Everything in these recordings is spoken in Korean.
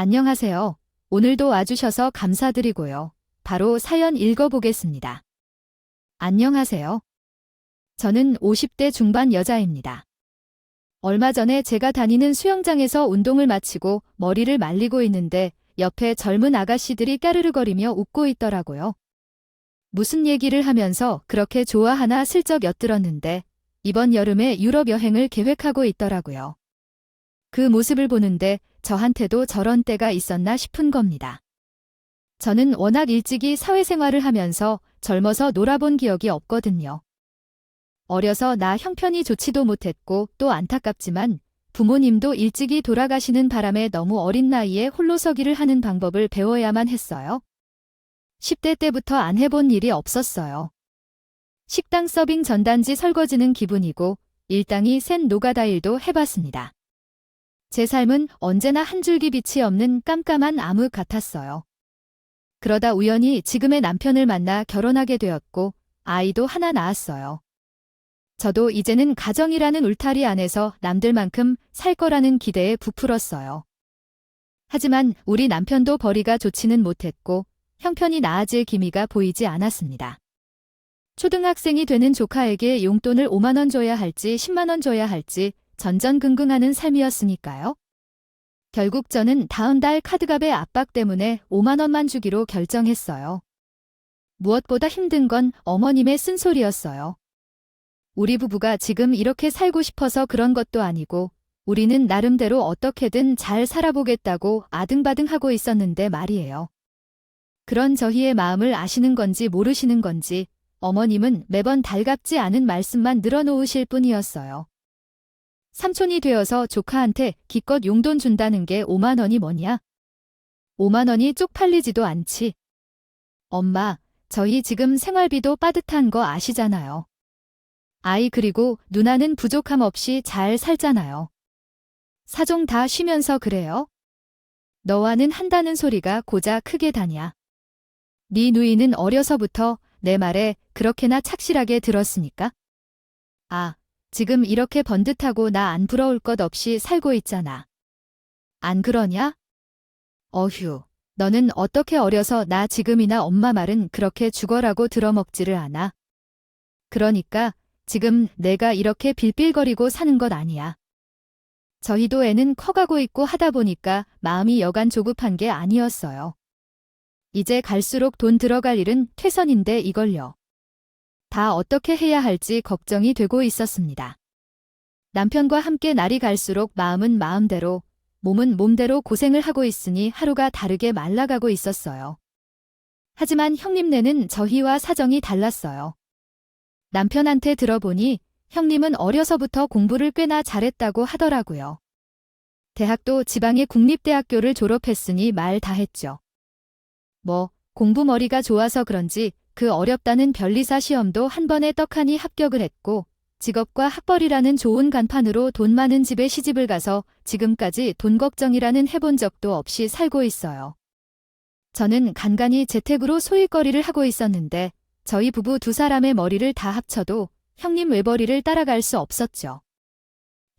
안녕하세요. 오늘도 와주셔서 감사드리고요. 바로 사연 읽어보겠습니다. 안녕하세요. 저는 50대 중반 여자입니다. 얼마 전에 제가 다니는 수영장에서 운동을 마치고 머리를 말리고 있는데 옆에 젊은 아가씨들이 까르르거리며 웃고 있더라고요. 무슨 얘기를 하면서 그렇게 좋아하나 슬쩍 엿들었는데 이번 여름에 유럽 여행을 계획하고 있더라고요. 그 모습을 보는데 저한테도 저런 때가 있었나 싶은 겁니다. 저는 워낙 일찍이 사회생활을 하면서 젊어서 놀아본 기억이 없거든요. 어려서 나 형편이 좋지도 못했고 또 안타깝지만 부모님도 일찍이 돌아가시는 바람에 너무 어린 나이에 홀로서기를 하는 방법을 배워야만 했어요. 10대 때부터 안 해본 일이 없었어요. 식당 서빙 전단지 설거지는 기본이고 일당이 센 노가다 일도 해봤습니다. 제 삶은 언제나 한 줄기 빛이 없는 깜깜한 암흑 같았어요. 그러다 우연히 지금의 남편을 만나 결혼하게 되었고 아이도 하나 낳았어요. 저도 이제는 가정이라는 울타리 안에서 남들만큼 살 거라는 기대에 부풀었어요. 하지만 우리 남편도 벌이가 좋지는 못했고 형편이 나아질 기미가 보이지 않았습니다. 초등학생이 되는 조카에게 용돈을 5만 원 줘야 할지 10만 원 줘야 할지 전전긍긍하는 삶이었으니까요. 결국 저는 다음 달 카드값의 압박 때문에 5만 원만 주기로 결정했어요. 무엇보다 힘든 건 어머님의 쓴소리였어요. 우리 부부가 지금 이렇게 살고 싶어서 그런 것도 아니고 우리는 나름대로 어떻게든 잘 살아보겠다고 아등바등하고 있었는데 말이에요. 그런 저희의 마음을 아시는 건지 모르시는 건지 어머님은 매번 달갑지 않은 말씀만 늘어놓으실 뿐이었어요. 삼촌이 되어서 조카한테 기껏 용돈 준다는 게 5만 원이 뭐냐? 5만 원이 쪽팔리지도 않지. 엄마, 저희 지금 생활비도 빠듯한 거 아시잖아요. 아이 그리고 누나는 부족함 없이 잘 살잖아요. 사정 다 쉬면서 그래요? 너와는 한다는 소리가 고작 크게 다냐. 네 누이는 어려서부터 내 말에 그렇게나 착실하게 들었으니까? 아, 지금 이렇게 번듯하고 나 안 부러울 것 없이 살고 있잖아. 안 그러냐? 어휴, 너는 어떻게 어려서 나 지금이나 엄마 말은 그렇게 죽어라고 들어먹지를 않아. 그러니까 지금 내가 이렇게 빌빌거리고 사는 것 아니야. 저희도 애는 커가고 있고 하다 보니까 마음이 여간 조급한 게 아니었어요. 이제 갈수록 돈 들어갈 일은 퇴선인데 이걸요. 다 어떻게 해야 할지 걱정이 되고 있었습니다. 남편과 함께 날이 갈수록 마음은 마음대로, 몸은 몸대로 고생을 하고 있으니 하루가 다르게 말라가고 있었어요. 하지만 형님네는 저희와 사정이 달랐어요. 남편한테 들어보니 형님은 어려서부터 공부를 꽤나 잘했다고 하더라고요. 대학도 지방의 국립대학교를 졸업했으니 말 다 했죠. 뭐 공부머리가 좋아서 그런지 그 어렵다는 변리사 시험도 한 번에 떡하니 합격을 했고 직업과 학벌이라는 좋은 간판으로 돈 많은 집에 시집을 가서 지금까지 돈 걱정이라는 해본 적도 없이 살고 있어요. 저는 간간히 재택으로 소일거리를 하고 있었는데 저희 부부 두 사람의 머리를 다 합쳐도 형님 외벌이를 따라갈 수 없었죠.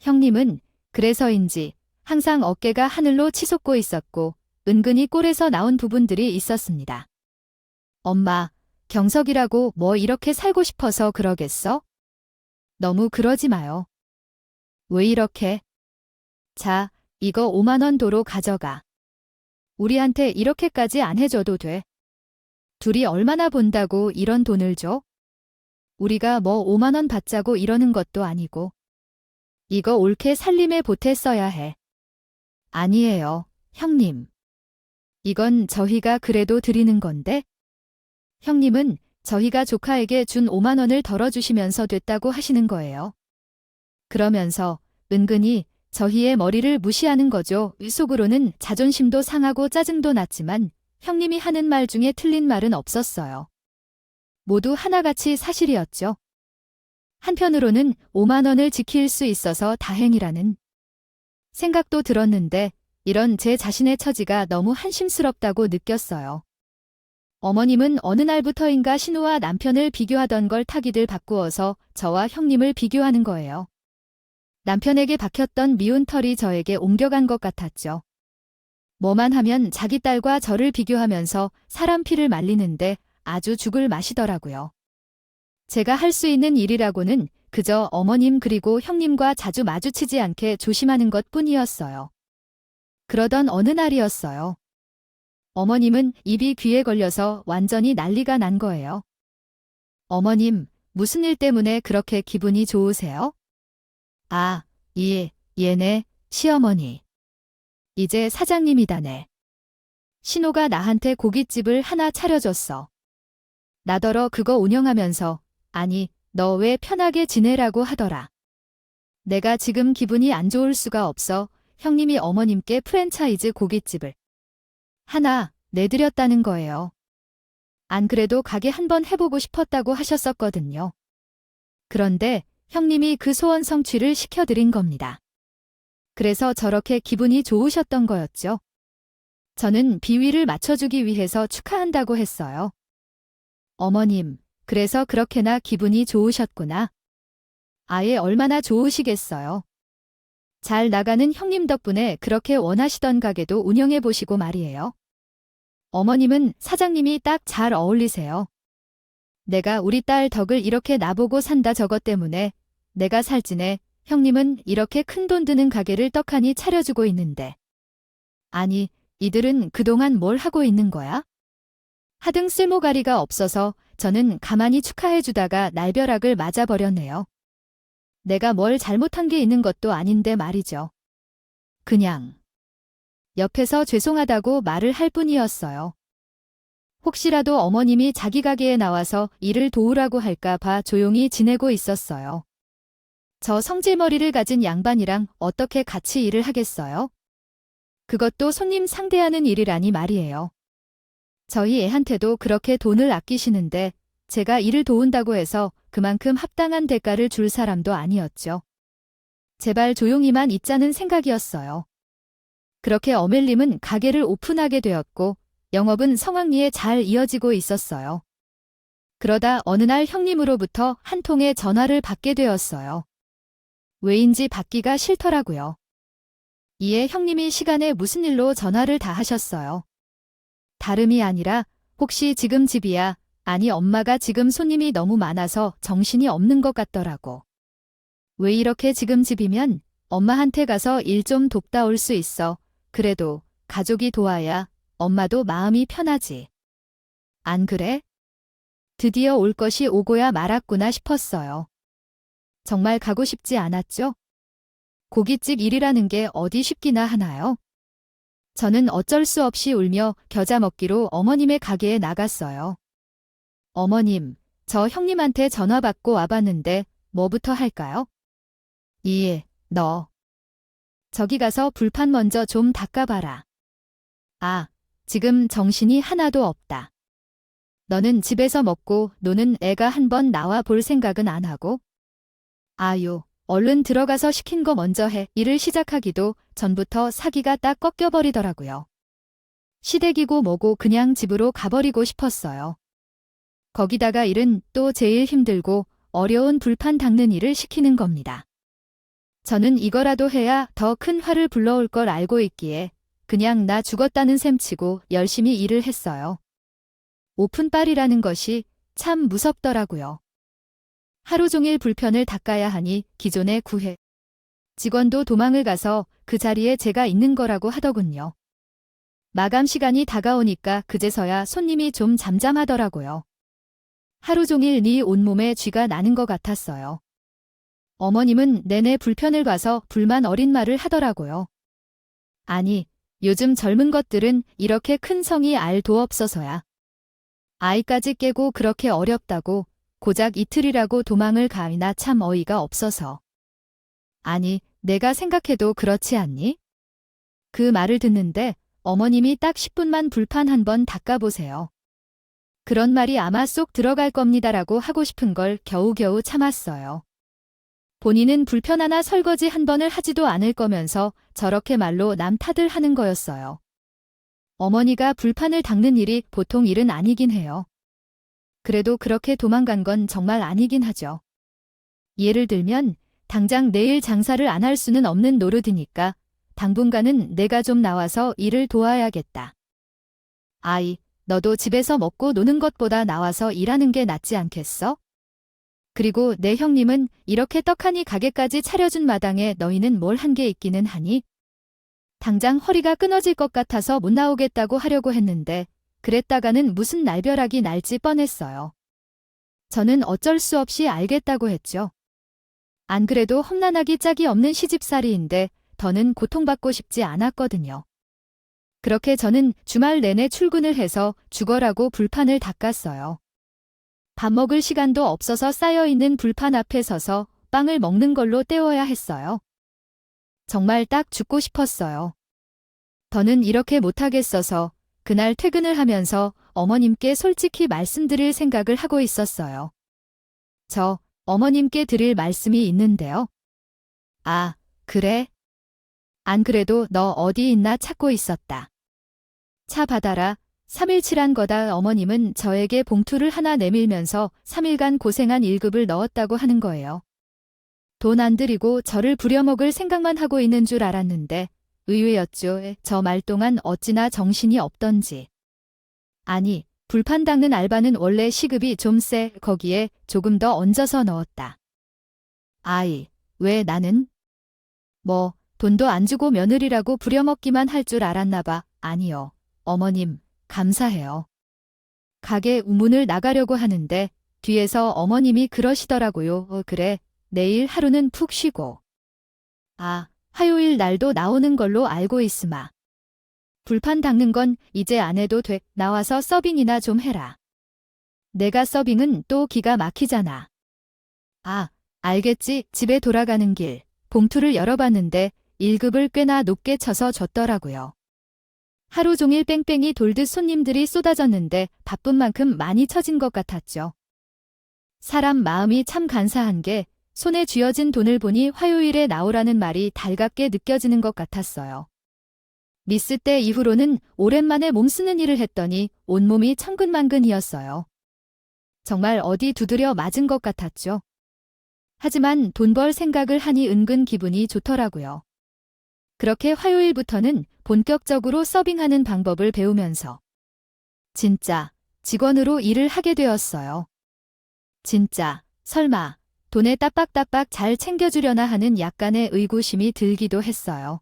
형님은 그래서인지 항상 어깨가 하늘로 치솟고 있었고 은근히 꼴에서 나온 부분들이 있었습니다. 엄마, 경석이라고 뭐 이렇게 살고 싶어서 그러겠어? 너무 그러지 마요. 왜 이렇게? 자, 이거 5만 원 도로 가져가. 우리한테 이렇게까지 안 해줘도 돼. 둘이 얼마나 본다고 이런 돈을 줘? 우리가 뭐 5만 원 받자고 이러는 것도 아니고. 이거 옳게 살림에 보태 써야 해. 아니에요, 형님. 이건 저희가 그래도 드리는 건데? 형님은 저희가 조카에게 준 5만 원을 덜어주시면서 됐다고 하시는 거예요. 그러면서 은근히 저희의 머리를 무시하는 거죠. 속으로는 자존심도 상하고 짜증도 났지만 형님이 하는 말 중에 틀린 말은 없었어요. 모두 하나같이 사실이었죠. 한편으로는 5만 원을 지킬 수 있어서 다행이라는 생각도 들었는데 이런 제 자신의 처지가 너무 한심스럽다고 느꼈어요. 어머님은 어느 날부터인가 신우와 남편을 비교하던 걸 타기들 바꾸어서 저와 형님을 비교하는 거예요. 남편에게 박혔던 미운 털이 저에게 옮겨간 것 같았죠. 뭐만 하면 자기 딸과 저를 비교하면서 사람 피를 말리는데 아주 죽을 맛이더라고요. 제가 할 수 있는 일이라고는 그저 어머님 그리고 형님과 자주 마주치지 않게 조심하는 것뿐이었어요. 그러던 어느 날이었어요. 어머님은 입이 귀에 걸려서 완전히 난리가 난 거예요. 어머님, 무슨 일 때문에 그렇게 기분이 좋으세요? 아, 얘네, 시어머니. 이제 사장님이다네. 신호가 나한테 고깃집을 하나 차려줬어. 나더러 그거 운영하면서, 아니, 너 왜 편하게 지내라고 하더라. 내가 지금 기분이 안 좋을 수가 없어 형님이 어머님께 프랜차이즈 고깃집을 하나 내드렸다는 거예요. 안 그래도 가게 한번 해보고 싶었다고 하셨었거든요. 그런데 형님이 그 소원 성취를 시켜드린 겁니다. 그래서 저렇게 기분이 좋으셨던 거였죠. 저는 비위를 맞춰주기 위해서 축하한다고 했어요. 어머님, 그래서 그렇게나 기분이 좋으셨구나. 아예 얼마나 좋으시겠어요. 잘 나가는 형님 덕분에 그렇게 원하시던 가게도 운영해보시고 말이에요. 어머님은 사장님이 딱 잘 어울리세요. 내가 우리 딸 덕을 이렇게 나보고 산다 저것 때문에 내가 살찌네. 형님은 이렇게 큰돈 드는 가게를 떡하니 차려주고 있는데. 아니, 이들은 그동안 뭘 하고 있는 거야? 하등 쓸모가리가 없어서 저는 가만히 축하해주다가 날벼락을 맞아버렸네요. 내가 뭘 잘못한 게 있는 것도 아닌데 말이죠. 그냥 옆에서 죄송하다고 말을 할 뿐이었어요. 혹시라도 어머님이 자기 가게에 나와서 일을 도우라고 할까 봐 조용히 지내고 있었어요. 저 성질머리를 가진 양반이랑 어떻게 같이 일을 하겠어요? 그것도 손님 상대하는 일이라니 말이에요. 저희 애한테도 그렇게 돈을 아끼시는데 제가 일을 도운다고 해서 그만큼 합당한 대가를 줄 사람도 아니었죠. 제발 조용히만 있자는 생각이었어요. 그렇게 어멜님은 가게를 오픈하게 되었고 영업은 성황리에 잘 이어지고 있었어요. 그러다 어느 날 형님으로부터 한 통의 전화를 받게 되었어요. 왜인지 받기가 싫더라고요. 이에 형님이 시간에 무슨 일로 전화를 다 하셨어요. 다름이 아니라 혹시 지금 집이야? 아니 엄마가 지금 손님이 너무 많아서 정신이 없는 것 같더라고. 왜 이렇게 지금 집이면 엄마한테 가서 일 좀 돕다 올 수 있어. 그래도 가족이 도와야 엄마도 마음이 편하지. 안 그래? 드디어 올 것이 오고야 말았구나 싶었어요. 정말 가고 싶지 않았죠? 고깃집 일이라는 게 어디 쉽기나 하나요? 저는 어쩔 수 없이 울며 겨자 먹기로 어머님의 가게에 나갔어요. 어머님, 저 형님한테 전화 받고 와봤는데 뭐부터 할까요? 너. 저기 가서 불판 먼저 좀 닦아봐라. 아, 지금 정신이 하나도 없다. 너는 집에서 먹고 노는 애가 한번 나와 볼 생각은 안 하고? 아유, 얼른 들어가서 시킨 거 먼저 해. 일을 시작하기도 전부터 사기가 딱 꺾여버리더라고요. 시댁이고 뭐고 그냥 집으로 가버리고 싶었어요. 거기다가 일은 또 제일 힘들고 어려운 불판 닦는 일을 시키는 겁니다. 저는 이거라도 해야 더 큰 화를 불러올 걸 알고 있기에 그냥 나 죽었다는 셈치고 열심히 일을 했어요. 오픈빨이라는 것이 참 무섭더라고요. 하루 종일 불편을 닦아야 하니 기존의 구해 직원도 도망을 가서 그 자리에 제가 있는 거라고 하더군요. 마감 시간이 다가오니까 그제서야 손님이 좀 잠잠하더라고요. 하루 종일 네 온몸에 쥐가 나는 것 같았어요. 어머님은 내내 불편을 봐서 불만 어린 말을 하더라고요. 아니, 요즘 젊은 것들은 이렇게 큰 성이 알도 없어서야. 아이까지 깨고 그렇게 어렵다고 고작 이틀이라고 도망을 가이나 참 어이가 없어서. 아니, 내가 생각해도 그렇지 않니? 그 말을 듣는데 어머님이 딱 10분만 불판 한번 닦아보세요. 그런 말이 아마 쏙 들어갈 겁니다라고 하고 싶은 걸 겨우겨우 참았어요. 본인은 불편 하나 설거지 한 번을 하지도 않을 거면서 저렇게 말로 남 탓을 하는 거였어요. 어머니가 불판을 닦는 일이 보통 일은 아니긴 해요. 그래도 그렇게 도망간 건 정말 아니긴 하죠. 예를 들면 당장 내일 장사를 안 할 수는 없는 노릇이니까 당분간은 내가 좀 나와서 일을 도와야겠다. 아이, 너도 집에서 먹고 노는 것보다 나와서 일하는 게 낫지 않겠어? 그리고 내 형님은 이렇게 떡하니 가게까지 차려준 마당에 너희는 뭘 한 게 있기는 하니? 당장 허리가 끊어질 것 같아서 못 나오겠다고 하려고 했는데 그랬다가는 무슨 날벼락이 날지 뻔했어요. 저는 어쩔 수 없이 알겠다고 했죠. 안 그래도 험난하기 짝이 없는 시집살이인데 더는 고통받고 싶지 않았거든요. 그렇게 저는 주말 내내 출근을 해서 죽어라고 불판을 닦았어요. 밥 먹을 시간도 없어서 쌓여있는 불판 앞에 서서 빵을 먹는 걸로 때워야 했어요. 정말 딱 죽고 싶었어요. 더는 이렇게 못하겠어서 그날 퇴근을 하면서 어머님께 솔직히 말씀드릴 생각을 하고 있었어요. 저 어머님께 드릴 말씀이 있는데요. 아, 그래? 안 그래도 너 어디 있나 찾고 있었다. 차 받아라. 3일치란 거다. 어머님은 저에게 봉투를 하나 내밀면서 3일간 고생한 1급을 넣었다고 하는 거예요. 돈 안 들이고 저를 부려먹을 생각만 하고 있는 줄 알았는데 의외였죠. 저 말 동안 어찌나 정신이 없던지. 아니, 불판 닦는 알바는 원래 시급이 좀 세. 거기에 조금 더 얹어서 넣었다. 아이, 왜 나는? 뭐, 돈도 안 주고 며느리라고 부려먹기만 할 줄 알았나 봐. 아니요. 어머님, 감사해요. 가게 문을 나가려고 하는데 뒤에서 어머님이 그러시더라고요. 그래, 내일 하루는 푹 쉬고. 아, 화요일 날도 나오는 걸로 알고 있으마. 불판 닦는 건 이제 안 해도 돼. 나와서 서빙이나 좀 해라. 내가 서빙은 또 기가 막히잖아. 아, 알겠지. 집에 돌아가는 길 봉투를 열어봤는데 1급을 꽤나 높게 쳐서 줬더라고요. 하루 종일 뺑뺑이 돌듯 손님들이 쏟아졌는데 바쁜 만큼 많이 쳐진 것 같았죠. 사람 마음이 참 간사한 게 손에 쥐어진 돈을 보니 화요일에 나오라는 말이 달갑게 느껴지는 것 같았어요. 미스 때 이후로는 오랜만에 몸 쓰는 일을 했더니 온몸이 천근만근이었어요. 정말 어디 두드려 맞은 것 같았죠. 하지만 돈 벌 생각을 하니 은근 기분이 좋더라고요. 그렇게 화요일부터는 본격적으로 서빙하는 방법을 배우면서 진짜 직원으로 일을 하게 되었어요. 진짜 설마 돈에 따박따박 잘 챙겨주려나 하는 약간의 의구심이 들기도 했어요.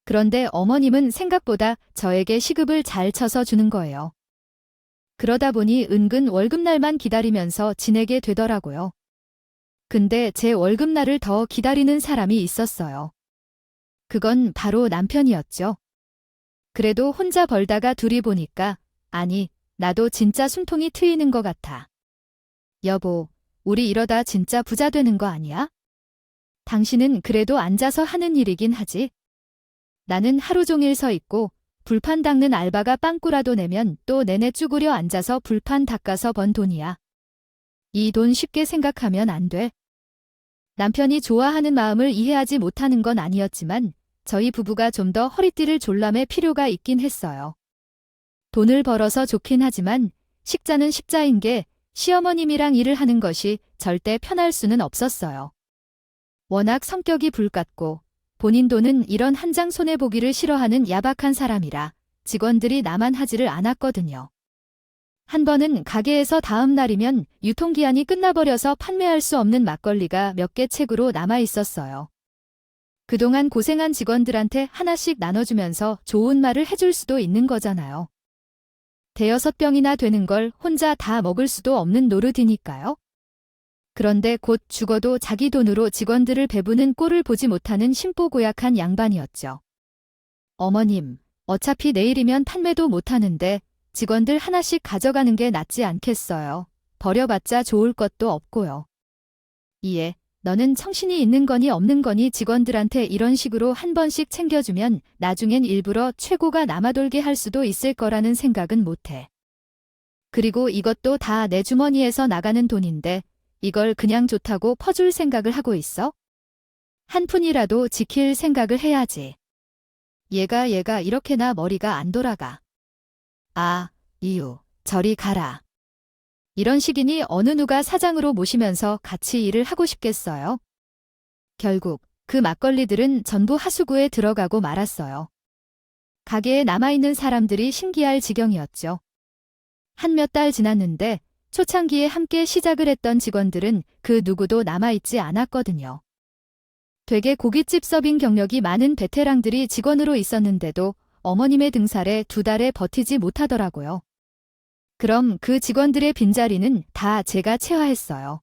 그런데 어머님은 생각보다 저에게 시급을 잘 쳐서 주는 거예요. 그러다 보니 은근 월급날만 기다리면서 지내게 되더라고요. 근데 제 월급날을 더 기다리는 사람이 있었어요. 그건 바로 남편이었죠. 그래도 혼자 벌다가 둘이 보니까 아니, 나도 진짜 숨통이 트이는 것 같아. 여보, 우리 이러다 진짜 부자 되는 거 아니야? 당신은 그래도 앉아서 하는 일이긴 하지. 나는 하루 종일 서 있고 불판 닦는 알바가 빵꾸라도 내면 또 내내 쭈그려 앉아서 불판 닦아서 번 돈이야. 이 돈 쉽게 생각하면 안 돼. 남편이 좋아하는 마음을 이해하지 못하는 건 아니었지만 저희 부부가 좀 더 허리띠를 졸라맬 필요가 있긴 했어요. 돈을 벌어서 좋긴 하지만 식자는 식자인 게 시어머님이랑 일을 하는 것이 절대 편할 수는 없었어요. 워낙 성격이 불같고 본인 돈은 이런 한 장 손해보기를 싫어하는 야박한 사람이라 직원들이 나만 하지를 않았거든요. 한 번은 가게에서 다음 날이면 유통기한이 끝나버려서 판매할 수 없는 막걸리가 몇 개 책으로 남아 있었어요. 그동안 고생한 직원들한테 하나씩 나눠주면서 좋은 말을 해줄 수도 있는 거잖아요. 대여섯 병이나 되는 걸 혼자 다 먹을 수도 없는 노릇이니까요. 그런데 곧 죽어도 자기 돈으로 직원들을 배부는 꼴을 보지 못하는 심보고약한 양반이었죠. 어머님, 어차피 내일이면 판매도 못하는데 직원들 하나씩 가져가는 게 낫지 않겠어요. 버려봤자 좋을 것도 없고요. 이에 너는 청신이 있는 거니 없는 거니 직원들한테 이런 식으로 한 번씩 챙겨주면 나중엔 일부러 최고가 남아돌게 할 수도 있을 거라는 생각은 못해. 그리고 이것도 다 내 주머니에서 나가는 돈인데 이걸 그냥 좋다고 퍼줄 생각을 하고 있어? 한 푼이라도 지킬 생각을 해야지. 얘가 이렇게나 머리가 안 돌아가. 아, 이유, 저리 가라. 이런 식이니 어느 누가 사장으로 모시면서 같이 일을 하고 싶겠어요? 결국 그 막걸리들은 전부 하수구에 들어가고 말았어요. 가게에 남아있는 사람들이 신기할 지경이었죠. 한 몇 달 지났는데 초창기에 함께 시작을 했던 직원들은 그 누구도 남아있지 않았거든요. 되게 고깃집 서빙 경력이 많은 베테랑들이 직원으로 있었는데도 어머님의 등살에 2달에 버티지 못하더라고요. 그럼 그 직원들의 빈자리는 다 제가 체화했어요.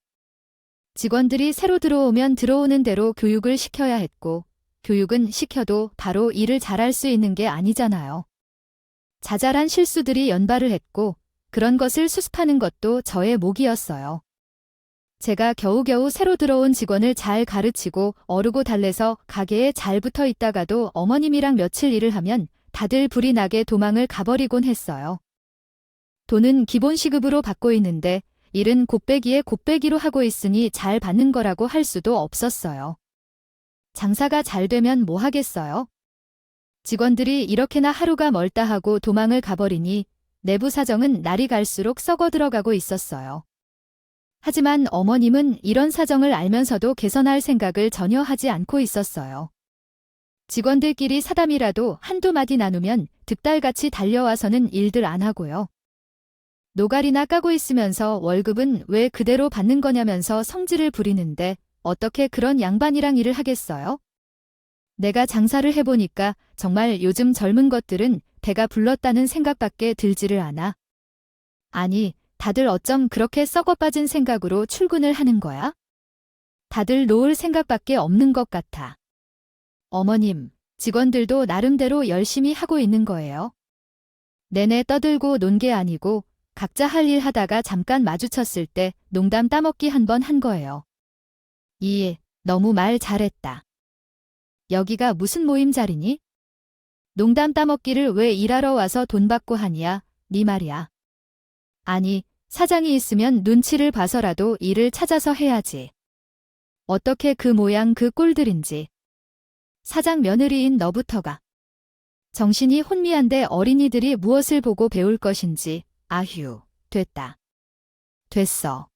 직원들이 새로 들어오면 들어오는 대로 교육을 시켜야 했고, 교육은 시켜도 바로 일을 잘할 수 있는 게 아니잖아요. 자잘한 실수들이 연발을 했고, 그런 것을 수습하는 것도 저의 몫이었어요. 제가 겨우겨우 새로 들어온 직원을 잘 가르치고 어르고 달래서 가게에 잘 붙어 있다가도 어머님이랑 며칠 일을 하면 다들 불이 나게 도망을 가버리곤 했어요. 돈은 기본 시급으로 받고 있는데 일은 곱빼기에 곱빼기로 하고 있으니 잘 받는 거라고 할 수도 없었어요. 장사가 잘 되면 뭐 하겠어요? 직원들이 이렇게나 하루가 멀다 하고 도망을 가버리니 내부 사정은 날이 갈수록 썩어 들어가고 있었어요. 하지만 어머님은 이런 사정을 알면서도 개선할 생각을 전혀 하지 않고 있었어요. 직원들끼리 사담이라도 한두 마디 나누면 득달같이 달려와서는 일들 안 하고요. 노가리나 까고 있으면서 월급은 왜 그대로 받는 거냐면서 성질을 부리는데 어떻게 그런 양반이랑 일을 하겠어요? 내가 장사를 해보니까 정말 요즘 젊은 것들은 배가 불렀다는 생각밖에 들지를 않아. 아니, 다들 어쩜 그렇게 썩어 빠진 생각으로 출근을 하는 거야? 다들 놓을 생각밖에 없는 것 같아. 어머님, 직원들도 나름대로 열심히 하고 있는 거예요. 내내 떠들고 논 게 아니고 각자 할 일 하다가 잠깐 마주쳤을 때 농담 따먹기 한 번 한 거예요. 너무 말 잘했다. 여기가 무슨 모임 자리니? 농담 따먹기를 왜 일하러 와서 돈 받고 하냐, 네 말이야. 아니, 사장이 있으면 눈치를 봐서라도 일을 찾아서 해야지. 어떻게 그 모양 그 꼴들인지. 사장 며느리인 너부터가. 정신이 혼미한데 어린이들이 무엇을 보고 배울 것인지. 아휴, 됐다. 됐어.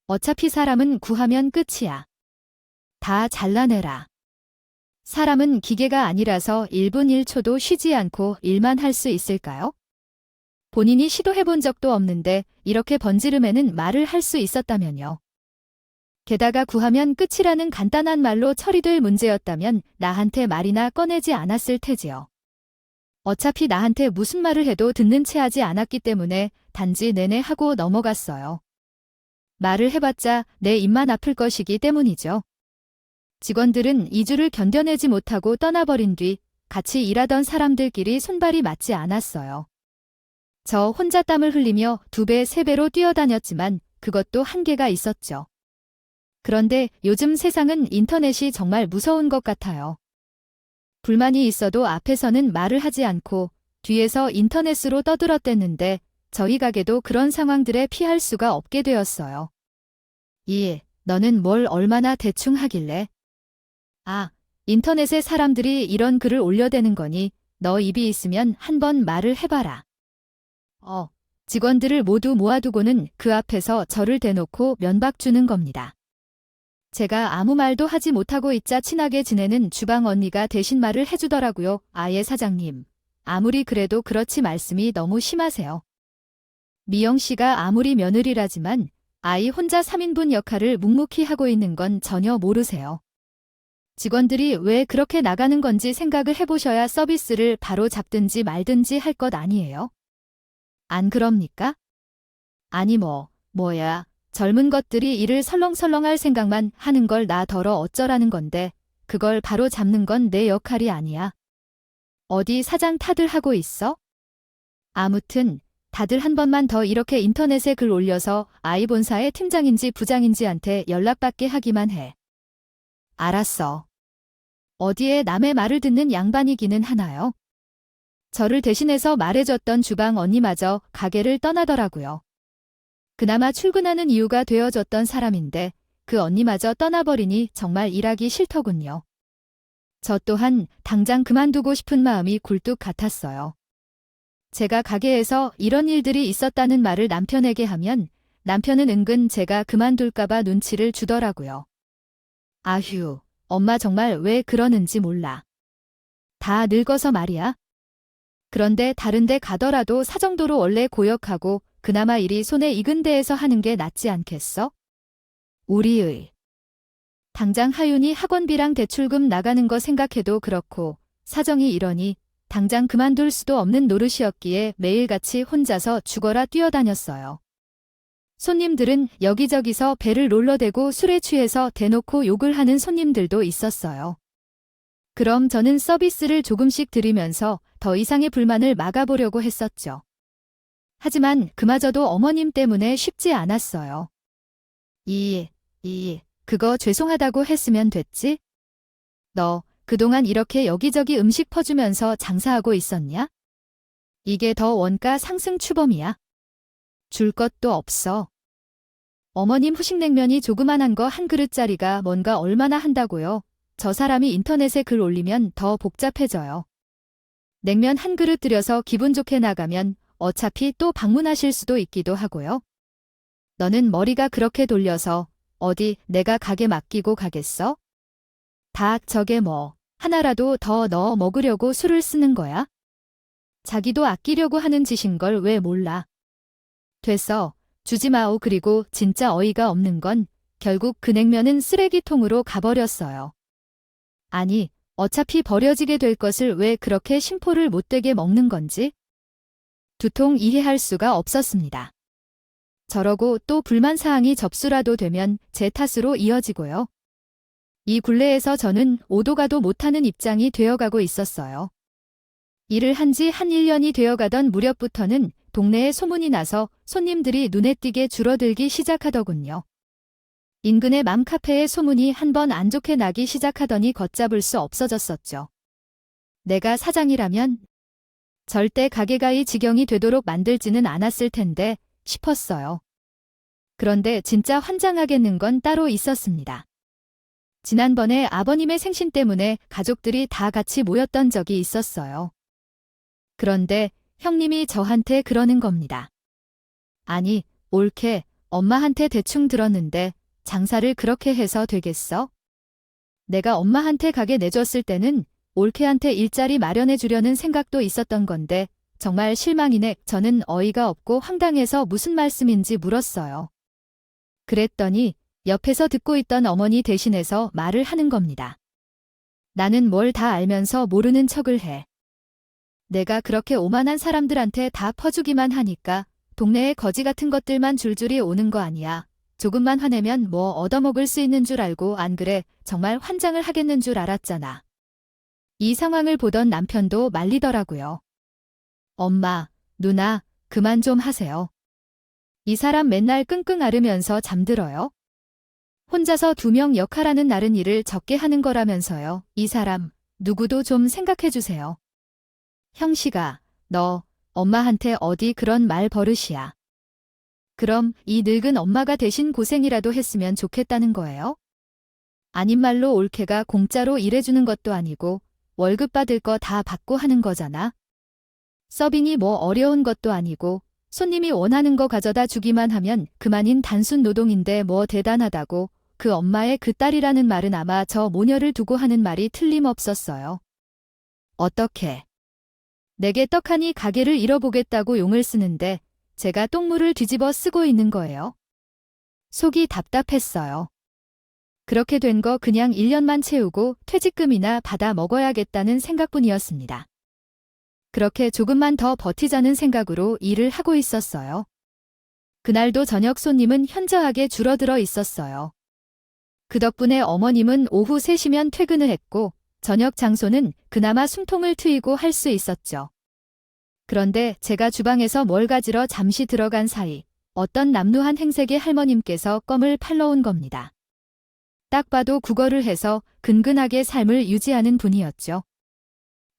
어차피 사람은 구하면 끝이야. 다 잘라내라. 사람은 기계가 아니라서 1분 1초도 쉬지 않고 일만 할 수 있을까요? 본인이 시도해본 적도 없는데 이렇게 번지름에는 말을 할 수 있었다면요. 게다가 구하면 끝이라는 간단한 말로 처리될 문제였다면 나한테 말이나 꺼내지 않았을 테지요. 어차피 나한테 무슨 말을 해도 듣는 채 하지 않았기 때문에 단지 내내 하고 넘어갔어요. 말을 해봤자 내 입만 아플 것이기 때문이죠. 직원들은 2주를 견뎌내지 못하고 떠나버린 뒤 같이 일하던 사람들끼리 손발이 맞지 않았어요. 저 혼자 땀을 흘리며 2배, 3배로 뛰어다녔지만 그것도 한계가 있었죠. 그런데 요즘 세상은 인터넷이 정말 무서운 것 같아요. 불만이 있어도 앞에서는 말을 하지 않고 뒤에서 인터넷으로 떠들어댔는데 저희 가게도 그런 상황들에 피할 수가 없게 되었어요. 너는 뭘 얼마나 대충 하길래? 인터넷에 사람들이 이런 글을 올려대는 거니 너 입이 있으면 한번 말을 해봐라. 직원들을 모두 모아두고는 그 앞에서 저를 대놓고 면박 주는 겁니다. 제가 아무 말도 하지 못하고 있자 친하게 지내는 주방 언니가 대신 말을 해주더라고요. 사장님. 아무리 그래도 그렇지 말씀이 너무 심하세요. 미영 씨가 아무리 며느리라지만 아이 혼자 3인분 역할을 묵묵히 하고 있는 건 전혀 모르세요. 직원들이 왜 그렇게 나가는 건지 생각을 해보셔야 서비스를 바로 잡든지 말든지 할 것 아니에요? 안 그럽니까? 아니 뭐야. 젊은 것들이 일을 설렁설렁할 생각만 하는 걸 나 더러 어쩌라는 건데 그걸 바로 잡는 건 내 역할이 아니야. 어디 사장 탓을 하고 있어? 아무튼 다들 한 번만 더 이렇게 인터넷에 글 올려서 아이 본사의 팀장인지 부장인지한테 연락받게 하기만 해. 알았어. 어디에 남의 말을 듣는 양반이기는 하나요? 저를 대신해서 말해줬던 주방 언니마저 가게를 떠나더라고요. 그나마 출근하는 이유가 되어줬던 사람인데 그 언니마저 떠나버리니 정말 일하기 싫더군요. 저 또한 당장 그만두고 싶은 마음이 굴뚝 같았어요. 제가 가게에서 이런 일들이 있었다는 말을 남편에게 하면 남편은 은근 제가 그만둘까봐 눈치를 주더라고요. 아휴, 엄마 정말 왜 그러는지 몰라. 다 늙어서 말이야. 그런데 다른 데 가더라도 사정도로 원래 고역하고 그나마 일이 손에 익은 데에서 하는 게 낫지 않겠어? 우리의. 당장 하윤이 학원비랑 대출금 나가는 거 생각해도 그렇고 사정이 이러니 당장 그만둘 수도 없는 노릇이었기에 매일같이 혼자서 죽어라 뛰어다녔어요. 손님들은 여기저기서 배를 놀러대고 술에 취해서 대놓고 욕을 하는 손님들도 있었어요. 그럼 저는 서비스를 조금씩 드리면서 더 이상의 불만을 막아보려고 했었죠. 하지만 그마저도 어머님 때문에 쉽지 않았어요. 그거 죄송하다고 했으면 됐지? 너 그동안 이렇게 여기저기 음식 퍼주면서 장사하고 있었냐? 이게 더 원가 상승 추범이야. 줄 것도 없어. 어머님 후식냉면이 조그만한 거 한 그릇짜리가 뭔가 얼마나 한다고요? 저 사람이 인터넷에 글 올리면 더 복잡해져요. 냉면 한 그릇 들여서 기분 좋게 나가면 어차피 또 방문하실 수도 있기도 하고요. 너는 머리가 그렇게 돌려서 어디 내가 가게 맡기고 가겠어? 다 저게 뭐 하나라도 더 넣어 먹으려고 술을 쓰는 거야? 자기도 아끼려고 하는 짓인 걸 왜 몰라? 됐어. 주지 마오. 그리고 진짜 어이가 없는 건 결국 그 냉면은 쓰레기통으로 가버렸어요. 아니, 어차피 버려지게 될 것을 왜 그렇게 심포를 못되게 먹는 건지? 두통 이해할 수가 없었습니다. 저러고 또 불만사항이 접수라도 되면 제 탓으로 이어지고요. 이 굴레에서 저는 오도 가도 못하는 입장이 되어가고 있었어요. 일을 한 지 한 1년이 되어가던 무렵부터는 동네에 소문이 나서 손님들이 눈에 띄게 줄어들기 시작하더군요. 인근의 맘카페에 소문이 한번 안 좋게 나기 시작하더니 걷잡을 수 없어졌었죠. 내가 사장이라면 절대 가게가 이 지경이 되도록 만들지는 않았을 텐데 싶었어요. 그런데 진짜 환장하겠는 건 따로 있었습니다. 지난번에 아버님의 생신 때문에 가족들이 다 같이 모였던 적이 있었어요. 그런데 형님이 저한테 그러는 겁니다. 아니, 옳게 엄마한테 대충 들었는데 장사를 그렇게 해서 되겠어? 내가 엄마한테 가게 내줬을 때는 올케한테 일자리 마련해 주려는 생각도 있었던 건데 정말 실망이네. 저는 어이가 없고 황당해서 무슨 말씀인지 물었어요. 그랬더니 옆에서 듣고 있던 어머니 대신해서 말을 하는 겁니다. 나는 뭘 다 알면서 모르는 척을 해. 내가 그렇게 오만한 사람들한테 다 퍼주기만 하니까 동네에 거지 같은 것들만 줄줄이 오는 거 아니야. 조금만 화내면 뭐 얻어먹을 수 있는 줄 알고 안 그래 정말 환장을 하겠는 줄 알았잖아. 이 상황을 보던 남편도 말리더라고요. 엄마, 누나, 그만 좀 하세요. 이 사람 맨날 끙끙 앓으면서 잠들어요. 혼자서 2명 역할하는 나른 일을 적게 하는 거라면서요. 이 사람, 누구도 좀 생각해 주세요. 형씨가, 너, 엄마한테 어디 그런 말 버릇이야. 그럼 이 늙은 엄마가 대신 고생이라도 했으면 좋겠다는 거예요? 아닌 말로 올케가 공짜로 일해주는 것도 아니고 월급 받을 거 다 받고 하는 거잖아. 서빙이 뭐 어려운 것도 아니고 손님이 원하는 거 가져다 주기만 하면 그만인 단순 노동인데 뭐 대단하다고 그 엄마의 그 딸이라는 말은 아마 저 모녀를 두고 하는 말이 틀림없었어요. 어떻게? 내게 떡하니 가게를 잃어보겠다고 용을 쓰는데 제가 똥물을 뒤집어 쓰고 있는 거예요. 속이 답답했어요. 그렇게 된 거 그냥 1년만 채우고 퇴직금이나 받아 먹어야겠다는 생각뿐이었습니다. 그렇게 조금만 더 버티자는 생각으로 일을 하고 있었어요. 그날도 저녁 손님은 현저하게 줄어들어 있었어요. 그 덕분에 어머님은 오후 3시면 퇴근을 했고 저녁 장소는 그나마 숨통을 트이고 할 수 있었죠. 그런데 제가 주방에서 뭘 가지러 잠시 들어간 사이 어떤 남루한 행색의 할머님께서 껌을 팔러 온 겁니다. 딱 봐도 국어를 해서 근근하게 삶을 유지하는 분이었죠.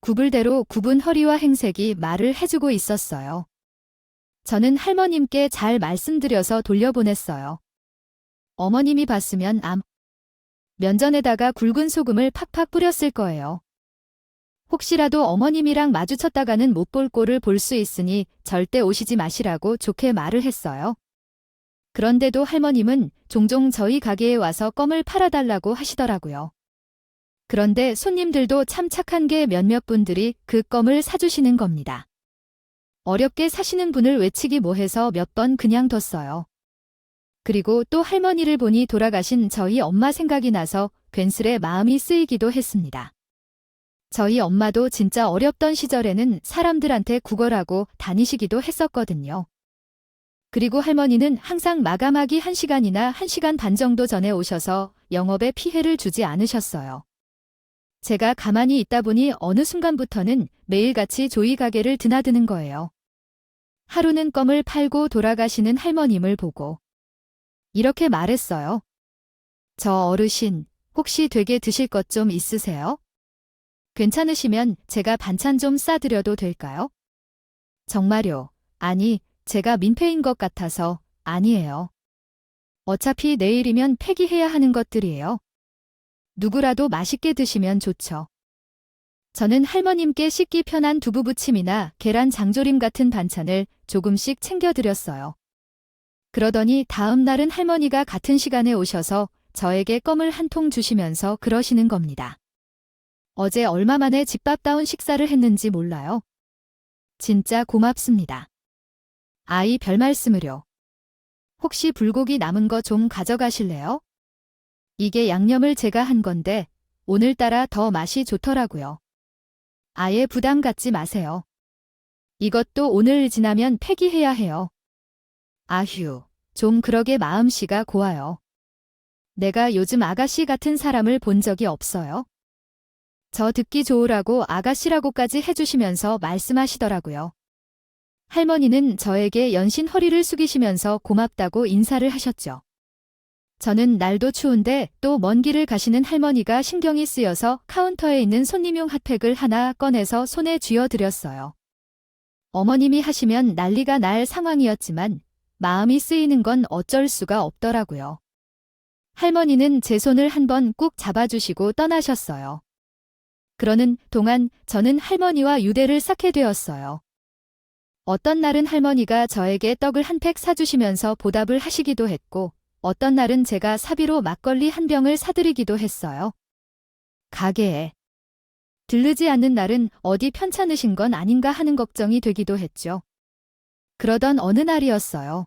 구불대로 굽은 허리와 행색이 말을 해주고 있었어요. 저는 할머님께 잘 말씀드려서 돌려보냈어요. 어머님이 봤으면 면전에다가 굵은 소금을 팍팍 뿌렸을 거예요. 혹시라도 어머님이랑 마주쳤다가는 못 볼 꼴을 볼 수 있으니 절대 오시지 마시라고 좋게 말을 했어요. 그런데도 할머님은 종종 저희 가게에 와서 껌을 팔아달라고 하시더라고요. 그런데 손님들도 참 착한 게 몇몇 분들이 그 껌을 사주시는 겁니다. 어렵게 사시는 분을 외치기 뭐해서 몇 번 그냥 뒀어요. 그리고 또 할머니를 보니 돌아가신 저희 엄마 생각이 나서 괜스레 마음이 쓰이기도 했습니다. 저희 엄마도 진짜 어렵던 시절에는 사람들한테 구걸하고 다니시기도 했었거든요. 그리고 할머니는 항상 마감하기 1시간이나 1시간 반 정도 전에 오셔서 영업에 피해를 주지 않으셨어요. 제가 가만히 있다 보니 어느 순간부터는 매일같이 조이 가게를 드나드는 거예요. 하루는 껌을 팔고 돌아가시는 할머님을 보고 이렇게 말했어요. 저 어르신, 혹시 되게 드실 것 좀 있으세요? 괜찮으시면 제가 반찬 좀 싸드려도 될까요? 정말요? 아니, 제가 민폐인 것 같아서. 아니에요. 어차피 내일이면 폐기해야 하는 것들이에요. 누구라도 맛있게 드시면 좋죠. 저는 할머님께 씻기 편한 두부부침이나 계란 장조림 같은 반찬을 조금씩 챙겨드렸어요. 그러더니 다음 날은 할머니가 같은 시간에 오셔서 저에게 껌을 한 통 주시면서 그러시는 겁니다. 어제 얼마 만에 집밥다운 식사를 했는지 몰라요. 진짜 고맙습니다. 아이 별 말씀을요. 혹시 불고기 남은 거 좀 가져가실래요? 이게 양념을 제가 한 건데 오늘따라 더 맛이 좋더라고요. 아예 부담 갖지 마세요. 이것도 오늘 지나면 폐기해야 해요. 아휴, 좀 그러게 마음씨가 고와요. 내가 요즘 아가씨 같은 사람을 본 적이 없어요. 저 듣기 좋으라고 아가씨라고까지 해주시면서 말씀하시더라고요. 할머니는 저에게 연신 허리를 숙이시면서 고맙다고 인사를 하셨죠. 저는 날도 추운데 또 먼 길을 가시는 할머니가 신경이 쓰여서 카운터에 있는 손님용 핫팩을 하나 꺼내서 손에 쥐어드렸어요. 어머님이 하시면 난리가 날 상황이었지만 마음이 쓰이는 건 어쩔 수가 없더라고요. 할머니는 제 손을 한번 꾹 잡아주시고 떠나셨어요. 그러는 동안 저는 할머니와 유대를 쌓게 되었어요. 어떤 날은 할머니가 저에게 떡을 한 팩 사주시면서 보답을 하시기도 했고 어떤 날은 제가 사비로 막걸리 한 병을 사드리기도 했어요. 가게에 들르지 않는 날은 어디 편찮으신 건 아닌가 하는 걱정이 되기도 했죠. 그러던 어느 날이었어요.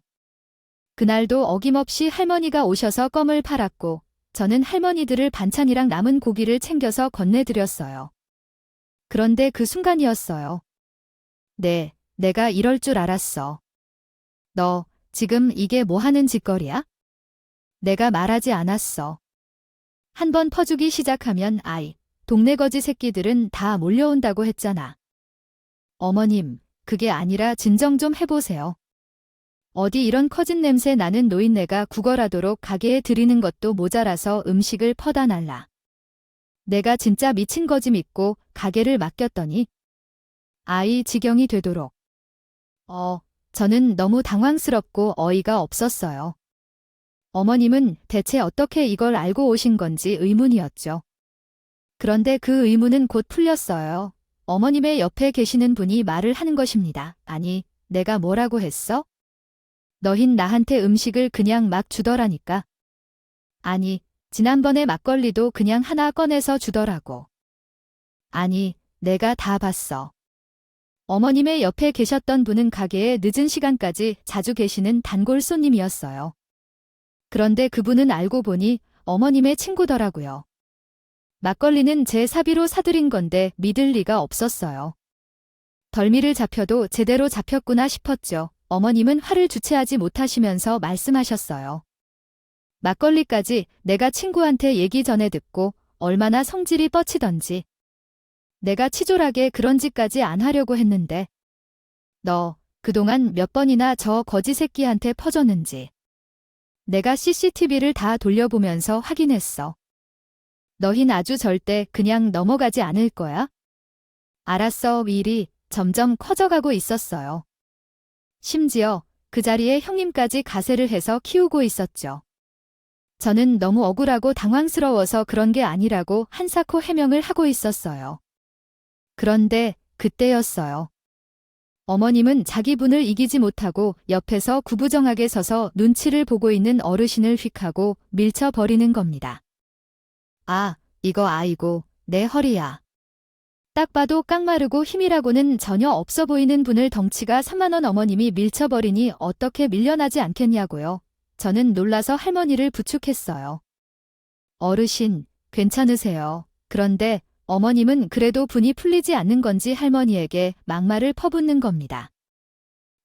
그날도 어김없이 할머니가 오셔서 껌을 팔았고 저는 할머니들을 반찬이랑 남은 고기를 챙겨서 건네드렸어요. 그런데 그 순간이었어요. 네, 내가 이럴 줄 알았어. 너 지금 이게 뭐 하는 짓거리야? 내가 말하지 않았어. 한번 퍼주기 시작하면 동네 거지 새끼들은 다 몰려온다고 했잖아. 어머님, 그게 아니라 진정 좀 해보세요. 어디 이런 커진 냄새 나는 노인네가 구걸하도록 가게에 들이는 것도 모자라서 음식을 퍼다 날라. 내가 진짜 미친 거지 믿고 가게를 맡겼더니 지경이 되도록. 저는 너무 당황스럽고 어이가 없었어요. 어머님은 대체 어떻게 이걸 알고 오신 건지 의문이었죠. 그런데 그 의문은 곧 풀렸어요. 어머님의 옆에 계시는 분이 말을 하는 것입니다. 아니, 내가 뭐라고 했어? 너흰 나한테 음식을 그냥 막 주더라니까. 아니, 지난번에 막걸리도 그냥 하나 꺼내서 주더라고. 아니, 내가 다 봤어. 어머님의 옆에 계셨던 분은 가게에 늦은 시간까지 자주 계시는 단골 손님이었어요. 그런데 그분은 알고 보니 어머님의 친구더라고요. 막걸리는 제 사비로 사드린 건데 믿을 리가 없었어요. 덜미를 잡혀도 제대로 잡혔구나 싶었죠. 어머님은 화를 주체하지 못하시면서 말씀하셨어요. 막걸리까지 내가 친구한테 얘기 전에 듣고 얼마나 성질이 뻗치던지. 내가 치졸하게 그런 짓까지 안 하려고 했는데. 너 그동안 몇 번이나 저 거지 새끼한테 퍼줬는지. 내가 CCTV를 다 돌려보면서 확인했어. 너흰 아주 절대 그냥 넘어가지 않을 거야. 알았어. 일이 점점 커져가고 있었어요. 심지어 그 자리에 형님까지 가세를 해서 키우고 있었죠. 저는 너무 억울하고 당황스러워서 그런 게 아니라고 한사코 해명을 하고 있었어요. 그런데 그때였어요. 어머님은 자기 분을 이기지 못하고 옆에서 구부정하게 서서 눈치를 보고 있는 어르신을 휙하고 밀쳐버리는 겁니다. 이거 아이고, 내 허리야. 딱 봐도 깡마르고 힘이라고는 전혀 없어 보이는 분을 덩치가 3만 원 어머님이 밀쳐버리니 어떻게 밀려나지 않겠냐고요. 저는 놀라서 할머니를 부축했어요. 어르신, 괜찮으세요. 그런데 어머님은 그래도 분이 풀리지 않는 건지 할머니에게 막말을 퍼붓는 겁니다.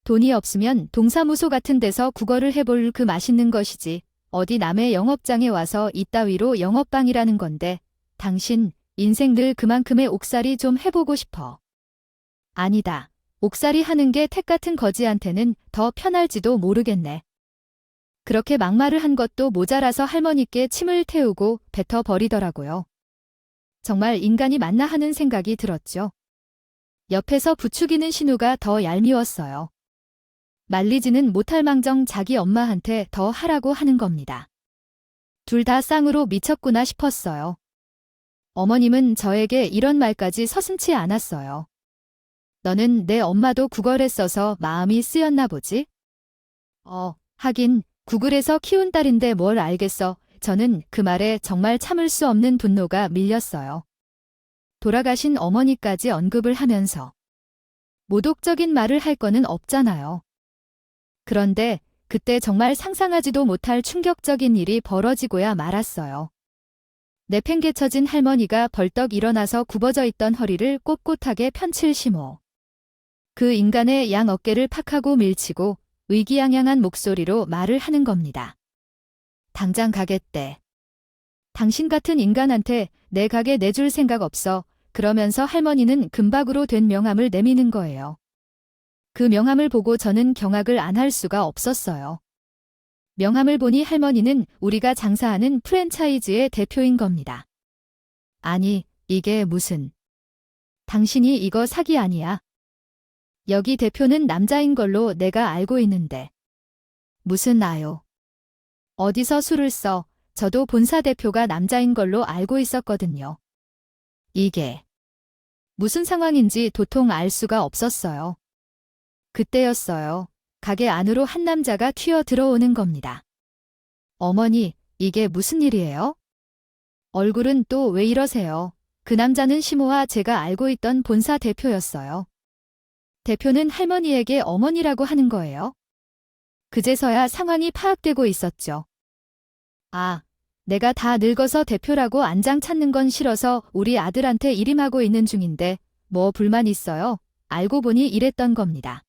돈이 없으면 동사무소 같은 데서 국어를 해볼 그 맛있는 것이지. 어디 남의 영업장에 와서 이따위로 영업방이라는 건데. 당신 인생 늘 그만큼의 옥살이 좀 해보고 싶어. 아니다. 옥살이 하는 게 택 같은 거지한테는 더 편할지도 모르겠네. 그렇게 막말을 한 것도 모자라서 할머니께 침을 태우고 뱉어 버리더라고요. 정말 인간이 맞나 하는 생각이 들었죠. 옆에서 부추기는 신우가 더 얄미웠어요. 말리지는 못할 망정 자기 엄마한테 더 하라고 하는 겁니다. 둘 다 쌍으로 미쳤구나 싶었어요. 어머님은 저에게 이런 말까지 서슴지 않았어요. 너는 내 엄마도 구걸에 써서 마음이 쓰였나 보지? 하긴 구글에서 키운 딸인데 뭘 알겠어. 저는 그 말에 정말 참을 수 없는 분노가 밀렸어요. 돌아가신 어머니까지 언급을 하면서 모독적인 말을 할 거는 없잖아요. 그런데 그때 정말 상상하지도 못할 충격적인 일이 벌어지고야 말았어요. 내팽개쳐진 할머니가 벌떡 일어나서 굽어져 있던 허리를 꼿꼿하게 펼칠 시모. 그 인간의 양 어깨를 팍하고 밀치고 의기양양한 목소리로 말을 하는 겁니다. 당장 가겠대. 당신 같은 인간한테 내 가게 내줄 생각 없어. 그러면서 할머니는 금박으로 된 명함을 내미는 거예요. 그 명함을 보고 저는 경악을 안 할 수가 없었어요. 명함을 보니 할머니는 우리가 장사하는 프랜차이즈의 대표인 겁니다. 아니, 이게 무슨. 당신이 이거 사기 아니야. 여기 대표는 남자인 걸로 내가 알고 있는데. 무슨 나요. 어디서 수를 써. 저도 본사 대표가 남자인 걸로 알고 있었거든요. 이게 무슨 상황인지 도통 알 수가 없었어요. 그때였어요. 가게 안으로 한 남자가 튀어 들어오는 겁니다. 어머니, 이게 무슨 일이에요? 얼굴은 또 왜 이러세요? 그 남자는 시모와 제가 알고 있던 본사 대표였어요. 대표는 할머니에게 어머니라고 하는 거예요. 그제서야 상황이 파악되고 있었죠. 아, 내가 다 늙어서 대표라고 안장 찾는 건 싫어서 우리 아들한테 일임하고 있는 중인데 뭐 불만 있어요? 알고 보니 이랬던 겁니다.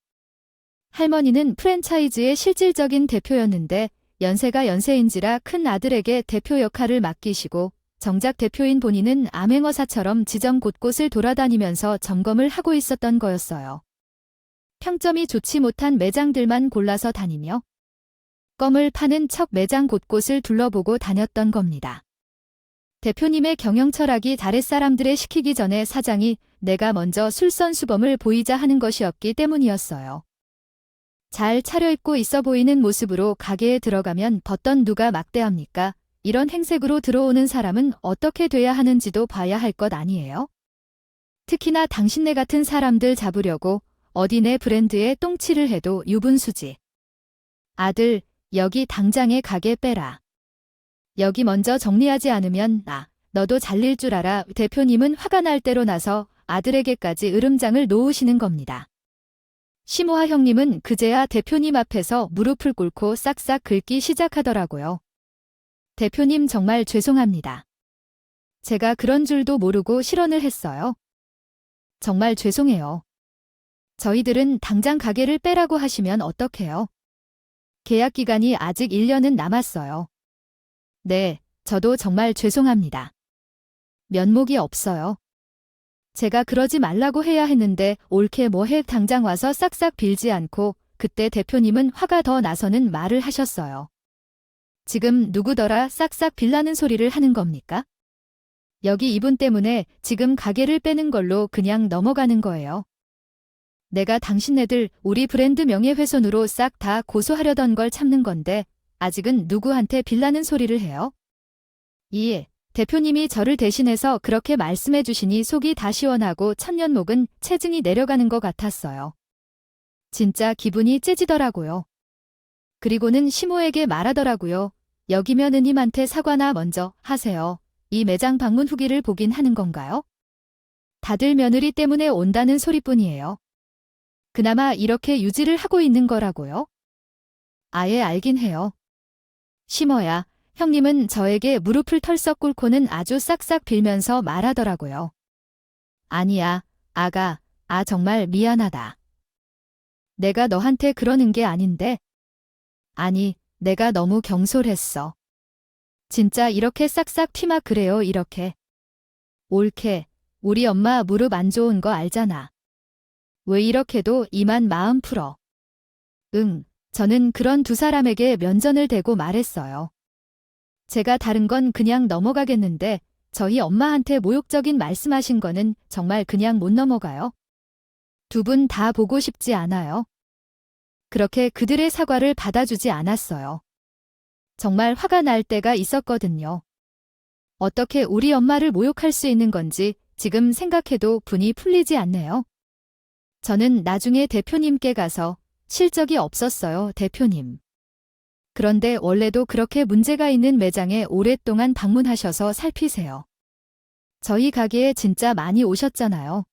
할머니는 프랜차이즈의 실질적인 대표였는데 연세가 연세인지라 큰 아들에게 대표 역할을 맡기시고 정작 대표인 본인은 암행어사처럼 지점 곳곳을 돌아다니면서 점검을 하고 있었던 거였어요. 평점이 좋지 못한 매장들만 골라서 다니며 껌을 파는 척 매장 곳곳을 둘러보고 다녔던 겁니다. 대표님의 경영 철학이 아랫사람들의 시키기 전에 사장이 내가 먼저 술선수범을 보이자 하는 것이었기 때문이었어요. 잘 차려입고 있어 보이는 모습으로 가게에 들어가면 벗던 누가 막대합니까? 이런 행색으로 들어오는 사람은 어떻게 돼야 하는지도 봐야 할 것 아니에요? 특히나 당신네 같은 사람들 잡으려고 어디 내 브랜드에 똥칠을 해도 유분수지. 아들, 여기 당장에 가게 빼라. 여기 먼저 정리하지 않으면 너도 잘릴 줄 알아. 대표님은 화가 날 대로 나서 아들에게까지 으름장을 놓으시는 겁니다. 시모아 형님은 그제야 대표님 앞에서 무릎을 꿇고 싹싹 긁기 시작하더라고요. 대표님 정말 죄송합니다. 제가 그런 줄도 모르고 실언을 했어요. 정말 죄송해요. 저희들은 당장 가게를 빼라고 하시면 어떡해요? 계약 기간이 아직 1년은 남았어요. 네, 저도 정말 죄송합니다. 면목이 없어요. 제가 그러지 말라고 해야 했는데 옳게 뭐해 당장 와서 싹싹 빌지 않고 그때 대표님은 화가 더 나서는 말을 하셨어요. 지금 누구더라 싹싹 빌라는 소리를 하는 겁니까? 여기 이분 때문에 지금 가게를 빼는 걸로 그냥 넘어가는 거예요. 내가 당신네들 우리 브랜드 명예훼손으로 싹 다 고소하려던 걸 참는 건데 아직은 누구한테 빌라는 소리를 해요? 예. 대표님이 저를 대신해서 그렇게 말씀해 주시니 속이 다 시원하고 천년목은 체증이 내려가는 것 같았어요. 진짜 기분이 째지더라고요. 그리고는 시모에게 말하더라고요. 여기면 누님한테 사과나 먼저 하세요. 이 매장 방문 후기를 보긴 하는 건가요? 다들 며느리 때문에 온다는 소리뿐이에요. 그나마 이렇게 유지를 하고 있는 거라고요? 아예 알긴 해요. 심어야, 형님은 저에게 무릎을 털썩 꿇고는 아주 싹싹 빌면서 말하더라고요. 아니야, 아가, 정말 미안하다. 내가 너한테 그러는 게 아닌데. 아니, 내가 너무 경솔했어. 진짜 이렇게 싹싹 튀막 그래요, 이렇게. 옳게, 우리 엄마 무릎 안 좋은 거 알잖아. 왜 이렇게도 이만 마음 풀어. 응, 저는 그런 두 사람에게 면전을 대고 말했어요. 제가 다른 건 그냥 넘어가겠는데 저희 엄마한테 모욕적인 말씀하신 거는 정말 그냥 못 넘어가요. 두 분 다 보고 싶지 않아요. 그렇게 그들의 사과를 받아주지 않았어요. 정말 화가 날 때가 있었거든요. 어떻게 우리 엄마를 모욕할 수 있는 건지 지금 생각해도 분이 풀리지 않네요. 저는 나중에 대표님께 가서 실적이 없었어요, 대표님. 그런데 원래도 그렇게 문제가 있는 매장에 오랫동안 방문하셔서 살피세요. 저희 가게에 진짜 많이 오셨잖아요.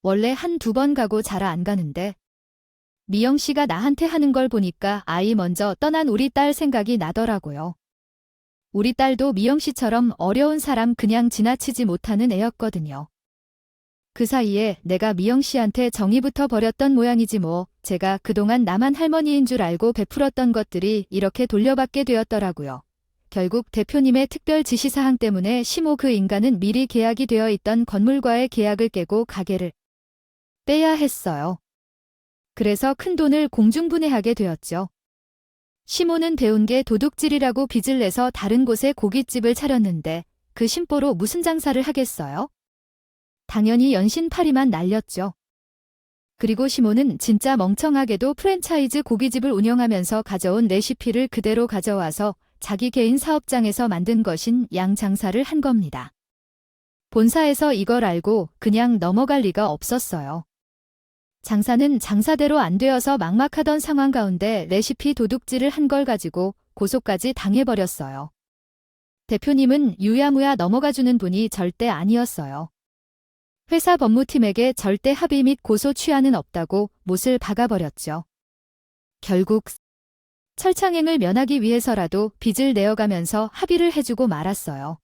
원래 한두 번 가고 잘 안 가는데. 미영 씨가 나한테 하는 걸 보니까 아이 먼저 떠난 우리 딸 생각이 나더라고요. 우리 딸도 미영 씨처럼 어려운 사람 그냥 지나치지 못하는 애였거든요. 그 사이에 내가 미영 씨한테 정이부터 버렸던 모양이지 뭐. 제가 그동안 나만 할머니인 줄 알고 베풀었던 것들이 이렇게 돌려받게 되었더라고요. 결국 대표님의 특별 지시사항 때문에 심호 그 인간은 미리 계약이 되어 있던 건물과의 계약을 깨고 가게를 빼야 했어요. 그래서 큰 돈을 공중분해하게 되었죠. 심호는 배운 게 도둑질이라고 빚을 내서 다른 곳에 고깃집을 차렸는데 그 심보로 무슨 장사를 하겠어요? 당연히 연신파리만 날렸죠. 그리고 심호는 진짜 멍청하게도 프랜차이즈 고깃집을 운영하면서 가져온 레시피를 그대로 가져와서 자기 개인 사업장에서 만든 것인 양 장사를 한 겁니다. 본사에서 이걸 알고 그냥 넘어갈 리가 없었어요. 장사는 장사대로 안 되어서 막막하던 상황 가운데 레시피 도둑질을 한 걸 가지고 고소까지 당해버렸어요. 대표님은 유야무야 넘어가주는 분이 절대 아니었어요. 회사 법무팀에게 절대 합의 및 고소 취하는 없다고 못을 박아버렸죠. 결국 철창행을 면하기 위해서라도 빚을 내어가면서 합의를 해주고 말았어요.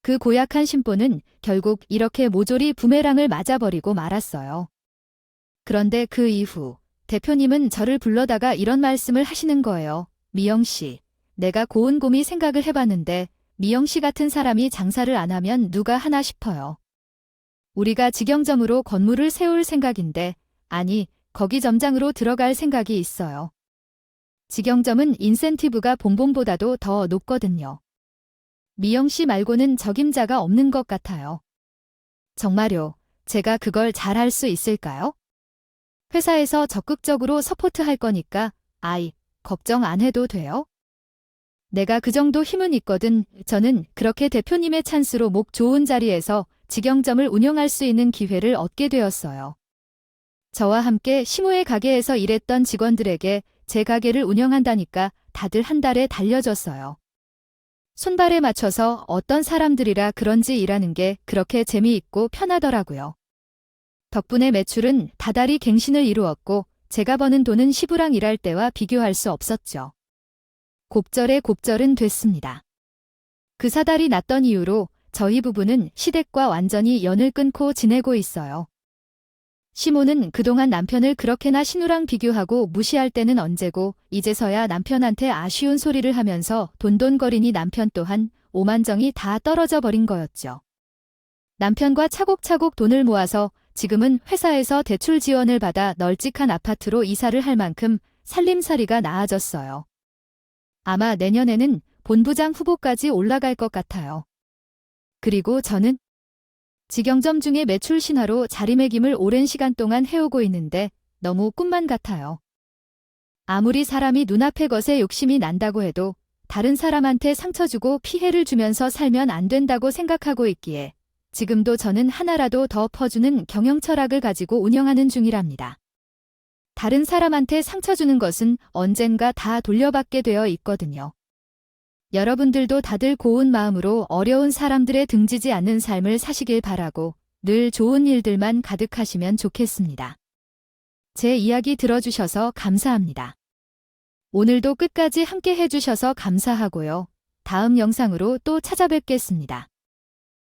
그 고약한 심보는 결국 이렇게 모조리 부메랑을 맞아버리고 말았어요. 그런데 그 이후 대표님은 저를 불러다가 이런 말씀을 하시는 거예요. 미영 씨, 내가 고운곰이 생각을 해봤는데 미영 씨 같은 사람이 장사를 안 하면 누가 하나 싶어요. 우리가 직영점으로 건물을 세울 생각인데, 아니, 거기 점장으로 들어갈 생각이 있어요. 직영점은 인센티브가 본본보다도 더 높거든요. 미영 씨 말고는 적임자가 없는 것 같아요. 정말요, 제가 그걸 잘할 수 있을까요? 회사에서 적극적으로 서포트할 거니까, 걱정 안 해도 돼요? 내가 그 정도 힘은 있거든. 저는 그렇게 대표님의 찬스로 목 좋은 자리에서 직영점을 운영할 수 있는 기회를 얻게 되었어요. 저와 함께 심호의 가게에서 일했던 직원들에게 제 가게를 운영한다니까 다들 한 달에 달려줬어요. 손발에 맞춰서 어떤 사람들이라 그런지 일하는 게 그렇게 재미있고 편하더라고요. 덕분에 매출은 다달이 갱신을 이루었고 제가 버는 돈은 시부랑 일할 때와 비교할 수 없었죠. 곱절에 곱절은 됐습니다. 그 사달이 났던 이후로 저희 부부는 시댁과 완전히 연을 끊고 지내고 있어요. 시모는 그동안 남편을 그렇게나 신우랑 비교하고 무시할 때는 언제고 이제서야 남편한테 아쉬운 소리를 하면서 돈돈거리니 남편 또한 오만정이 다 떨어져 버린 거였죠. 남편과 차곡차곡 돈을 모아서 지금은 회사에서 대출 지원을 받아 널찍한 아파트로 이사를 할 만큼 살림살이가 나아졌어요. 아마 내년에는 본부장 후보까지 올라갈 것 같아요. 그리고 저는 직영점 중에 매출 신화로 자리매김을 오랜 시간 동안 해오고 있는데 너무 꿈만 같아요. 아무리 사람이 눈앞의 것에 욕심이 난다고 해도 다른 사람한테 상처 주고 피해를 주면서 살면 안 된다고 생각하고 있기에 지금도 저는 하나라도 더 퍼주는 경영 철학을 가지고 운영하는 중이랍니다. 다른 사람한테 상처 주는 것은 언젠가 다 돌려받게 되어 있거든요. 여러분들도 다들 고운 마음으로 어려운 사람들의 등지지 않는 삶을 사시길 바라고 늘 좋은 일들만 가득하시면 좋겠습니다. 제 이야기 들어주셔서 감사합니다. 오늘도 끝까지 함께 해주셔서 감사하고요. 다음 영상으로 또 찾아뵙겠습니다.